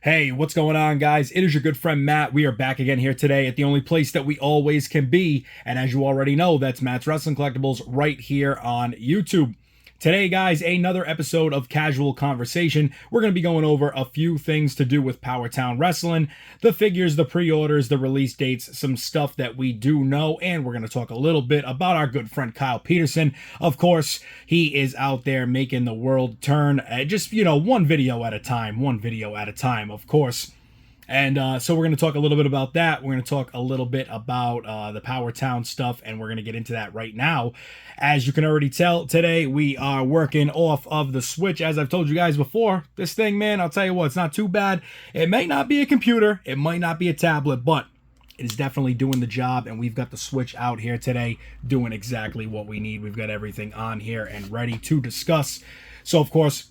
Hey, what's going on, guys? It is your good friend Matt. We are back again here today at the only place that we always can be. And as you already know, that's Matt's Wrestling Collectibles right here on YouTube. Today, guys, another episode of Casual Conversation. We're going to be going over a few things to do with Powertown Wrestling, the figures, the pre-orders, the release dates, some stuff that we do know, and we're going to talk a little bit about our good friend Kyle Peterson. Of course, he is out there making the world turn, just, one video at a time, of course. And so we're going to talk a little bit about that. We're going to talk a little bit about the Powertown stuff, and we're going to get into that right now. As you can already tell, today we are working off of the Switch. As I've told you guys before, this thing, man, I'll tell you what, it's not too bad. It may not be a computer, it might not be a tablet, but it is definitely doing the job, and we've got the Switch out here today doing exactly what we need. We've got everything on here and ready to discuss. So, of course,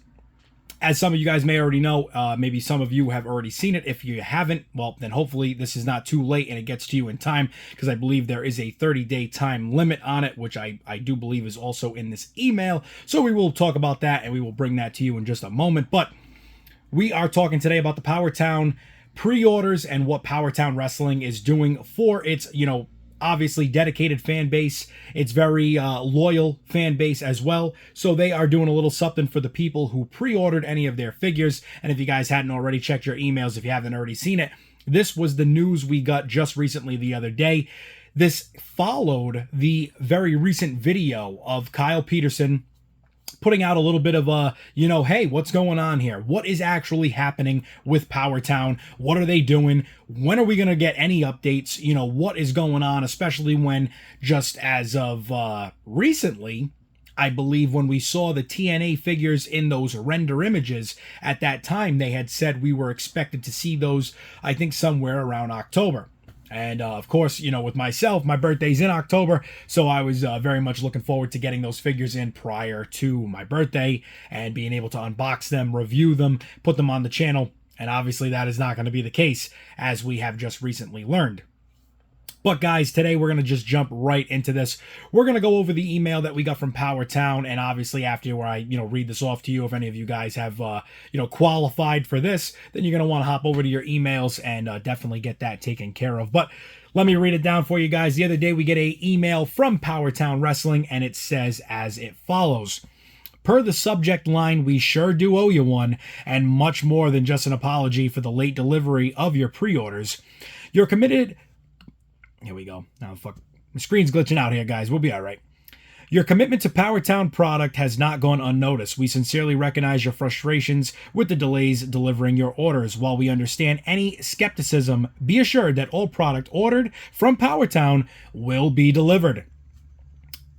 as some of you guys may already know, maybe some of you have already seen it. If you haven't, well, then hopefully this is not too late and it gets to you in time, because I believe there is a 30-day time limit on it, which I do believe is also in this email. So we will talk about that, and we will bring that to you in just a moment. But we are talking today about the Powertown pre-orders and what Powertown Wrestling is doing for its, obviously dedicated fan base. It's very loyal fan base as well. So they are doing a little something for the people who pre-ordered any of their figures. And if you guys hadn't already checked your emails, if you haven't already seen it, this was the news we got just recently the other day. This followed the very recent video of Kyle Peterson putting out a little bit of hey, what's going on here? What is actually happening with Powertown? What are they doing? When are we going to get any updates? What is going on? Especially when just as of recently, I believe when we saw the TNA figures in those render images, at that time, they had said we were expected to see those, I think, somewhere around October. And of course, with myself, my birthday's in October, so I was very much looking forward to getting those figures in prior to my birthday and being able to unbox them, review them, put them on the channel. And obviously that is not going to be the case, as we have just recently learned. But guys, today we're going to just jump right into this. We're going to go over the email that we got from Powertown, and obviously after where I, read this off to you, if any of you guys have, qualified for this, then you're going to want to hop over to your emails and definitely get that taken care of. But let me read it down for you guys. The other day we get an email from Powertown Wrestling, and it says as it follows. Per the subject line, we sure do owe you one, and much more than just an apology for the late delivery of your pre-orders. You're committed... Here we go. Now, fuck. The screen's glitching out here, guys. We'll be all right. Your commitment to Powertown product has not gone unnoticed. We sincerely recognize your frustrations with the delays delivering your orders. While we understand any skepticism, be assured that all product ordered from Powertown will be delivered.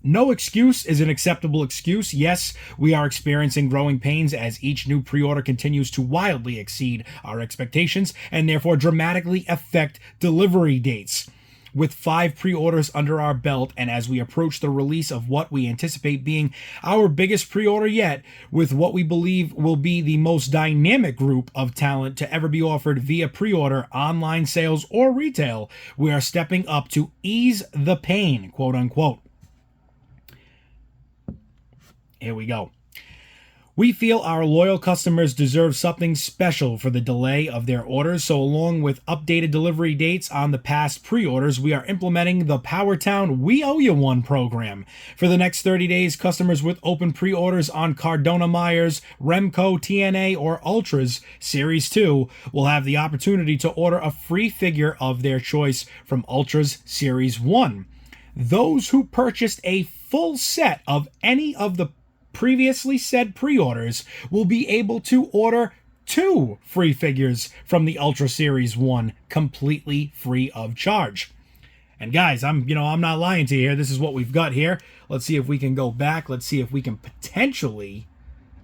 No excuse is an acceptable excuse. Yes, we are experiencing growing pains as each new pre-order continues to wildly exceed our expectations and therefore dramatically affect delivery dates. With 5 pre-orders under our belt, and as we approach the release of what we anticipate being our biggest pre-order yet, with what we believe will be the most dynamic group of talent to ever be offered via pre-order, online sales, or retail, we are stepping up to ease the pain, quote unquote. Here we go. We feel our loyal customers deserve something special for the delay of their orders, so along with updated delivery dates on the past pre-orders, we are implementing the Powertown We Owe You One program. For the next 30 days, customers with open pre-orders on Cardona Myers, Remco, TNA, or Ultras Series 2 will have the opportunity to order a free figure of their choice from Ultras Series 1. Those who purchased a full set of any of the previously said pre-orders will be able to order 2 free figures from the Ultra Series 1 completely free of charge. And guys, I'm not lying to you here. This is what we've got here. Let's see if we can go back. Let's see if we can potentially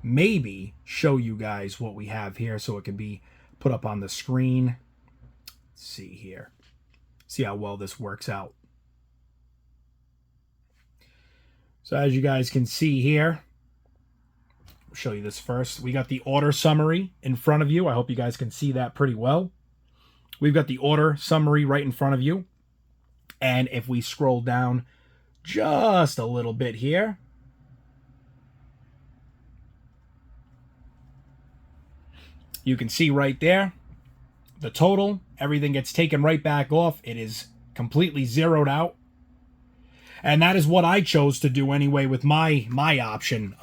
maybe show you guys what we have here so it can be put up on the screen. Let's see here. See how well this works out. So as you guys can see here, I'll show you this first. We got the order summary in front of you. I hope you guys can see that pretty well. We've got the order summary right in front of you. And if we scroll down just a little bit here, you can see right there, the total, everything gets taken right back off. It is completely zeroed out. And that is what I chose to do anyway with my option.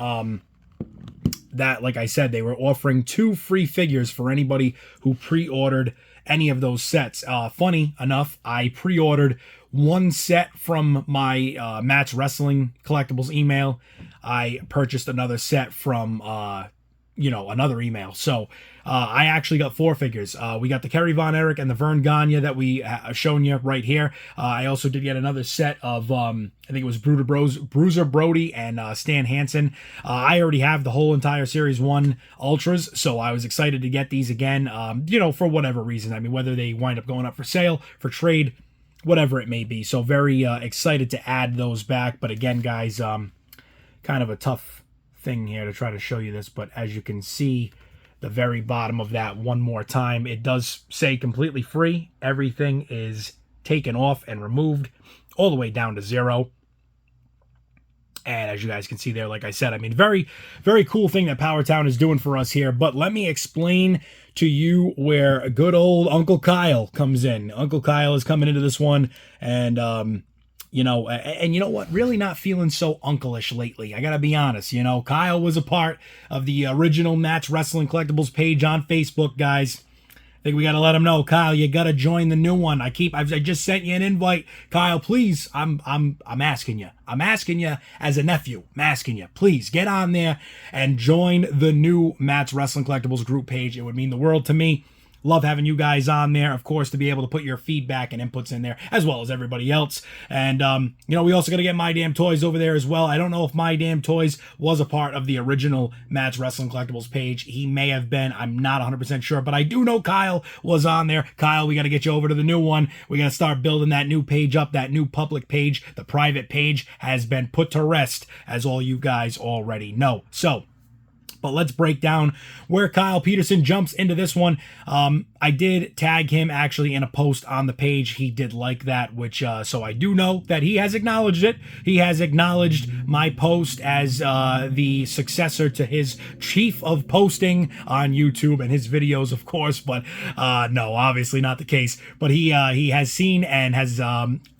That, like I said, they were offering 2 free figures for anybody who pre-ordered any of those sets. Funny enough, I pre-ordered 1 set from my Matt's Wrestling Collectibles email. I purchased another set from another email. So I actually got 4 figures. We got the Kerry Von Erich and the Vern Gagne that we shown you right here. I also did get another set of, I think it was Bruiser Brody and Stan Hansen. I already have the whole entire Series 1 Ultras, so I was excited to get these again, for whatever reason. I mean, whether they wind up going up for sale, for trade, whatever it may be. So very excited to add those back. But again, guys, kind of a tough thing here to try to show you this, but as you can see, the very bottom of that one more time, it does say completely free. Everything is taken off and removed all the way down to 0. And as you guys can see there, like I said, I mean, very, very cool thing that Powertown is doing for us here. But let me explain to you where good old Uncle Kyle comes in. Uncle Kyle is coming into this one, and you know what? Really not feeling so uncle-ish lately. I gotta be honest. Kyle was a part of the original Matt's Wrestling Collectibles page on Facebook, guys. I think we gotta let him know, Kyle, you gotta join the new one. I just sent you an invite, Kyle. Please, I'm asking you. I'm asking you as a nephew. I'm asking you, please get on there and join the new Matt's Wrestling Collectibles group page. It would mean the world to me. Love having you guys on there, of course, to be able to put your feedback and inputs in there, as well as everybody else. And, we also got to get My Damn Toys over there as well. I don't know if My Damn Toys was a part of the original Matt's Wrestling Collectibles page. He may have been. I'm not 100% sure, but I do know Kyle was on there. Kyle, we got to get you over to the new one. We got to start building that new page up, that new public page. The private page has been put to rest, as all you guys already know. So, but let's break down where Kyle Peterson jumps into this one. I did tag him actually in a post on the page. He did like that, which so I do know that he has acknowledged it. He has acknowledged my post as the successor to his chief of posting on YouTube and his videos, of course. But no, obviously not the case. But he has seen and has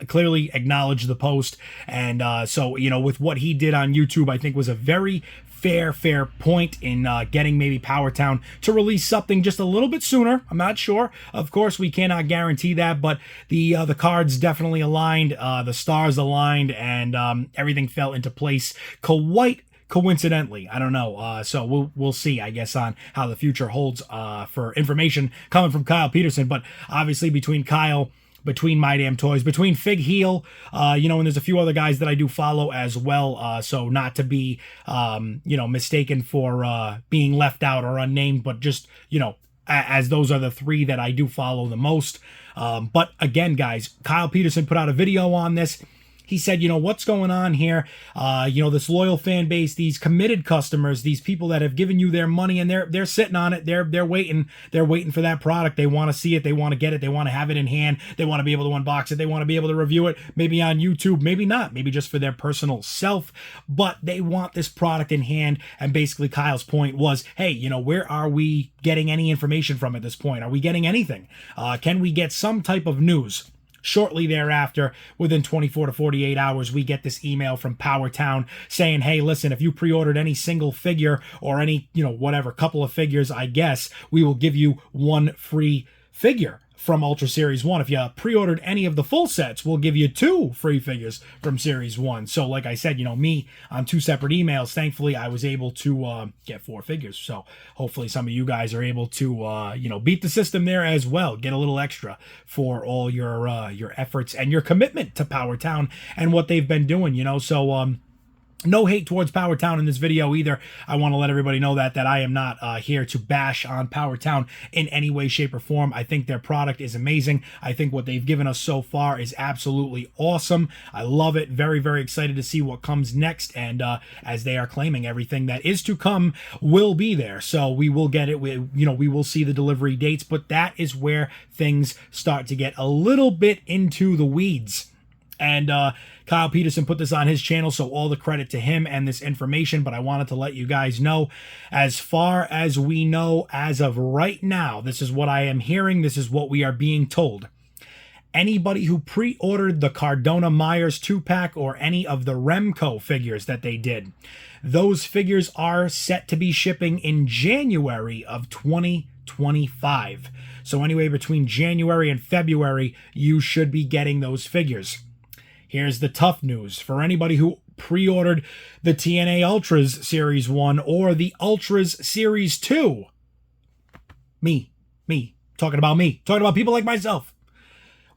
clearly acknowledged the post. And so, with what he did on YouTube, I think was a very fair point in getting maybe Powertown to release something just a little bit sooner. I'm not sure. Of course, we cannot guarantee that, but the cards definitely aligned, the stars aligned, and everything fell into place quite coincidentally. I don't know. So we'll see, I guess, on how the future holds for information coming from Kyle Peterson. But obviously between My Damn Toys, between Fig Heel, and there's a few other guys that I do follow as well. So not to be, mistaken for being left out or unnamed, but just, as those are the 3 that I do follow the most. But again, guys, Kyle Peterson put out a video on this. He said, what's going on here? This loyal fan base, these committed customers, these people that have given you their money, and they're sitting on it. They're waiting. They're waiting for that product. They want to see it. They want to get it. They want to have it in hand. They want to be able to unbox it. They want to be able to review it, maybe on YouTube, maybe not, maybe just for their personal self. But they want this product in hand. And basically Kyle's point was, hey, where are we getting any information from at this point? Are we getting anything? Can we get some type of news? Shortly thereafter, within 24 to 48 hours, we get this email from Powertown saying, hey, listen, if you pre-ordered any single figure or any, whatever, couple of figures, I guess, we will give you 1 free figure from Ultra Series 1. If you pre-ordered any of the full sets, we'll give you 2 free figures from Series 1. So like I said, me on 2 separate emails, thankfully I was able to get 4 figures. So hopefully some of you guys are able to, beat the system there as well. Get a little extra for all your efforts and your commitment to Powertown and what they've been doing, So, no hate towards Powertown in this video either. I want to let everybody know that I am not here to bash on Powertown in any way, shape, or form. I think their product is amazing. I think what they've given us so far is absolutely awesome. I love it. Very, very excited to see what comes next. And as they are claiming, everything that is to come will be there. So we will get it. We will see the delivery dates, but that is where things start to get a little bit into the weeds. And Kyle Peterson put this on his channel, so all the credit to him and this information. But I wanted to let you guys know, as far as we know as of right now, this is what I am hearing. This is what we are being told. Anybody who pre-ordered the Cardona Myers 2-pack or any of the Remco figures that they did, those figures are set to be shipping in January of 2025. So anyway, between January and February, you should be getting those figures. Here's the tough news. For anybody who pre-ordered the TNA Ultras Series 1 or the Ultras Series 2, me, talking about people like myself.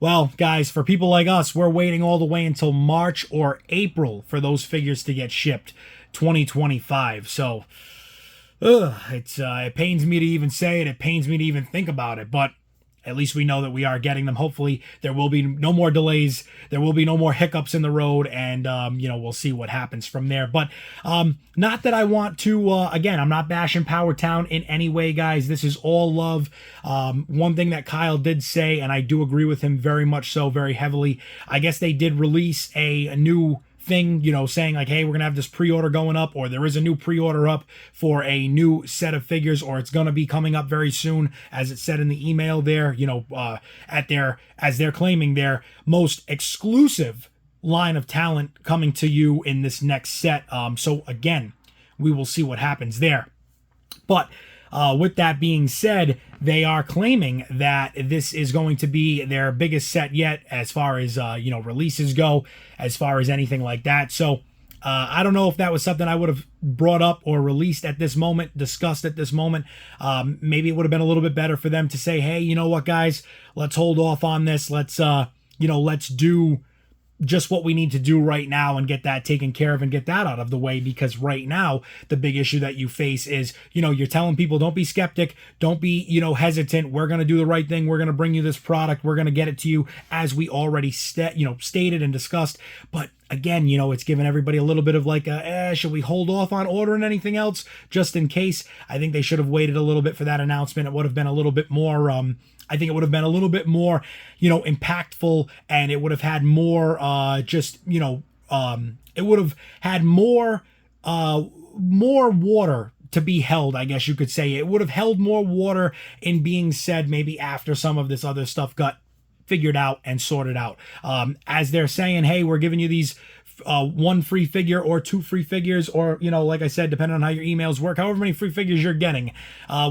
Well, guys, for people like us, we're waiting all the way until March or April for those figures to get shipped, 2025. So, it pains me to even say it. It pains me to even think about it. But at least we know that we are getting them. Hopefully, there will be no more delays. There will be no more hiccups in the road. And, we'll see what happens from there. But not that I want to, again, I'm not bashing Powertown in any way, guys. This is all love. One thing that Kyle did say, and I do agree with him very much so, very heavily, I guess they did release a new thing, saying like, hey, we're gonna have this pre-order going up, or there is a new pre-order up for a new set of figures, or it's gonna be coming up very soon, as it said in the email there, as they're claiming their most exclusive line of talent coming to you in this next set. So again, we will see what happens there. But with that being said, they are claiming that this is going to be their biggest set yet as far as, releases go, as far as anything like that. So I don't know if that was something I would have brought up or released at this moment, discussed at this moment. Maybe it would have been a little bit better for them to say, hey, you know what, guys, let's hold off on this. Let's do just what we need to do right now and get that taken care of and get that out of the way, because right now the big issue that you face is, you're telling people, don't be skeptic, don't be, hesitant. We're going to do the right thing. We're going to bring you this product. We're going to get it to you as we already stated and discussed. But again, it's given everybody a little bit of like, should we hold off on ordering anything else just in case? I think they should have waited a little bit for that announcement. It would have been a little bit more, I think it would have been a little bit more, impactful, and it would have had more, it would have had more water to be held, I guess you could say. It would have held more water in being said maybe after some of this other stuff got figured out and sorted out. As they're saying, hey, we're giving you these one free figure or two free figures, or, like I said, depending on how your emails work, however many free figures you're getting,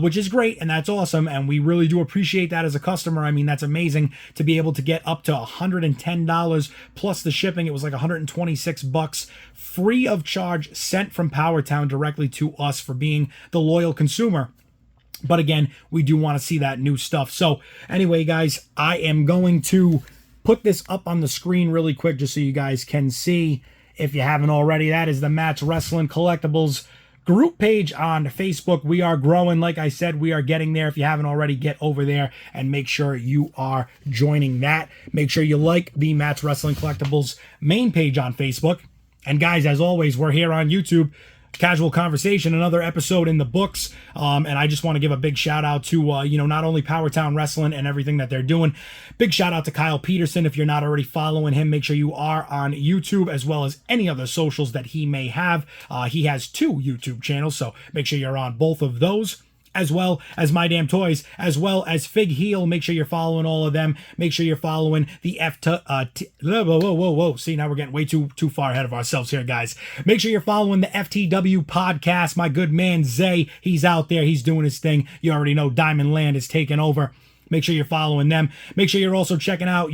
which is great, and that's awesome, and we really do appreciate that as a customer. I mean, that's amazing to be able to get up to $110 plus the shipping. It was like $126 free of charge, sent from Powertown directly to us for being the loyal consumer. But again, we do want to see that new stuff. So anyway, guys, I am going to put this up on the screen really quick just so you guys can see, if you haven't already. That is the Matt's Wrestling Collectibles group page on Facebook. We are growing. Like I said, we are getting there. If you haven't already, get over there and make sure you are joining that. Make sure you like the Matt's Wrestling Collectibles main page on Facebook. And guys, as always, we're here on YouTube. Casual Conversation, another episode in the books. And I just want to give a big shout out to, not only Powertown Wrestling and everything that they're doing. Big shout out to Kyle Peterson. If you're not already following him, make sure you are on YouTube, as well as any other socials that he may have. He has 2 YouTube channels, so make sure you're on both of those, as well as My Damn Toys, as well as Fig Heel. Make sure you're following all of them. Make sure you're following the whoa. See, now we're getting way too far ahead of ourselves here, guys. Make sure you're following the FTW podcast. My good man, Zay, he's out there. He's doing his thing. You already know Diamond Land is taking over. Make sure you're following them. Make sure you're also checking out,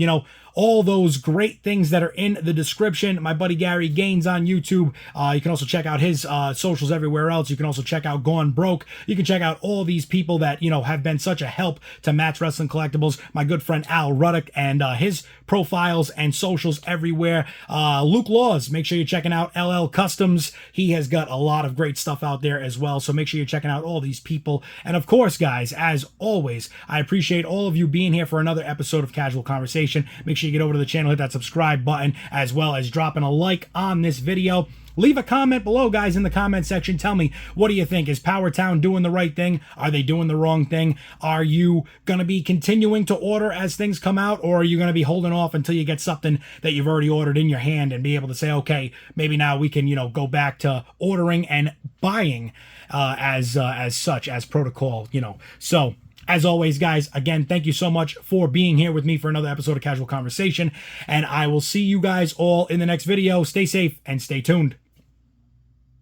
all those great things that are in the description. My buddy Gary Gainzz on YouTube. You can also check out his socials everywhere else. You can also check out Gone Broke. You can check out all these people that, have been such a help to Matt's Wrestling Collectibles. My good friend Al Ruddick and his profiles and socials everywhere. Luke Laws, make sure you're checking out LL Customs. He has got a lot of great stuff out there as well. So make sure you're checking out all these people. And of course, guys, as always, I appreciate all of you being here for another episode of Casual Conversation. Make sure you get over to the channel, hit that subscribe button, as well as dropping a like on this video. leave a comment below, guys, in the comment section. Tell me, what do you think? Is Powertown doing the right thing? Are they doing the wrong thing? Are you going to be continuing to order as things come out, or are you going to be holding off until you get something that you've already ordered in your hand and be able to say, okay, maybe now we can, go back to ordering and buying as such, as protocol, So, as always, guys, again, thank you so much for being here with me for another episode of Casual Conversation, and I will see you guys all in the next video. Stay safe and stay tuned.